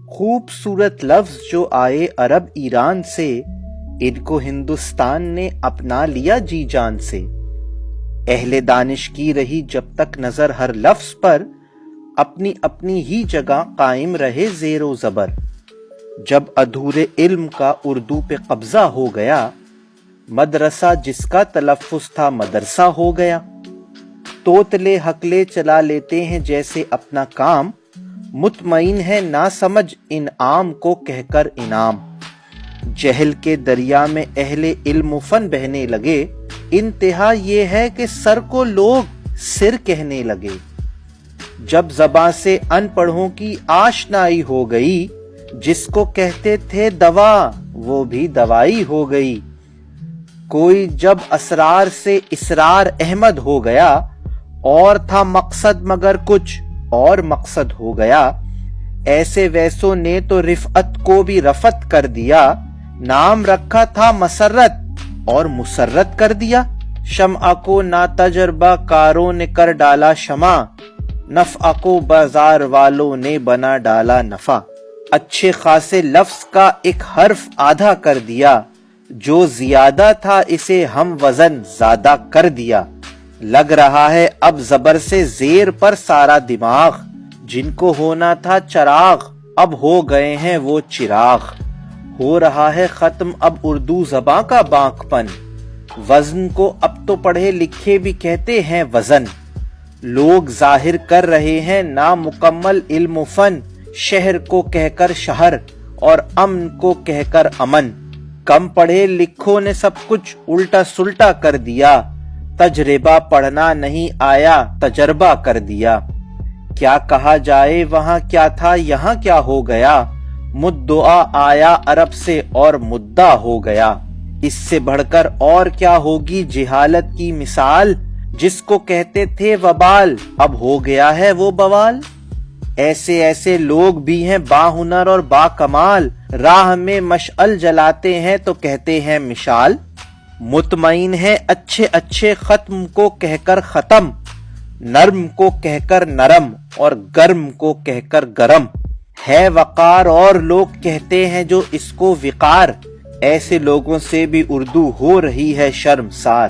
خوبصورت لفظ جو آئے عرب ایران سے، ان کو ہندوستان نے اپنا لیا جی جان سے۔ اہل دانش کی رہی جب تک نظر ہر لفظ پر، اپنی اپنی ہی جگہ قائم رہے زیر و زبر۔ جب ادھورے علم کا اردو پہ قبضہ ہو گیا، مدرسہ جس کا تلفظ تھا مدرسہ ہو گیا۔ توتلے حقلے چلا لیتے ہیں جیسے اپنا کام، مطمئن ہے نہ سمجھ انعام کو کہہ کر انعام۔ جہل کے دریا میں اہل علم و فن بہنے لگے، انتہا یہ ہے کہ سر کو لوگ سر کہنے لگے۔ جب زباں سے ان پڑھوں کی آشنائی ہو گئی، جس کو کہتے تھے دوا وہ بھی دوائی ہو گئی۔ کوئی جب اسرار سے اسرار احمد ہو گیا، اور تھا مقصد مگر کچھ اور مقصد ہو گیا۔ ایسے ویسوں نے تو رفعت کو بھی رفعت کر دیا، نام رکھا تھا مسرت اور مسرت کر دیا۔ شمع کو ناتجربہ کاروں نے کر ڈالا شمع، نفع کو بازار والوں نے بنا ڈالا نفع۔ اچھے خاصے لفظ کا ایک حرف آدھا کر دیا، جو زیادہ تھا اسے ہم وزن زیادہ کر دیا۔ لگ رہا ہے اب زبر سے زیر پر سارا دماغ، جن کو ہونا تھا چراغ اب ہو گئے ہیں وہ چراغ۔ ہو رہا ہے ختم اب اردو زباں کا بانک پن، وزن کو اب تو پڑھے لکھے بھی کہتے ہیں وزن۔ لوگ ظاہر کر رہے ہیں نامکمل علم و فن، شہر کو کہہ کر شہر اور امن کو کہہ کر امن۔ کم پڑھے لکھوں نے سب کچھ الٹا سلٹا کر دیا، تجربہ پڑھنا نہیں آیا تجربہ کر دیا۔ کیا کہا جائے وہاں کیا تھا یہاں کیا ہو گیا، مدعا آیا عرب سے اور مدعا ہو گیا۔ اس سے بڑھ کر اور کیا ہوگی جہالت کی مثال، جس کو کہتے تھے وبال اب ہو گیا ہے وہ بوال۔ ایسے ایسے لوگ بھی ہیں باہنر اور با کمال، راہ میں مشعل جلاتے ہیں تو کہتے ہیں مشال۔ مطمئن ہے اچھے اچھے ختم کو کہہ کر ختم، نرم کو کہہ کر نرم اور گرم کو کہہ کر گرم۔ ہے وقار اور لوگ کہتے ہیں جو اس کو وقار، ایسے لوگوں سے بھی اردو ہو رہی ہے شرمسار۔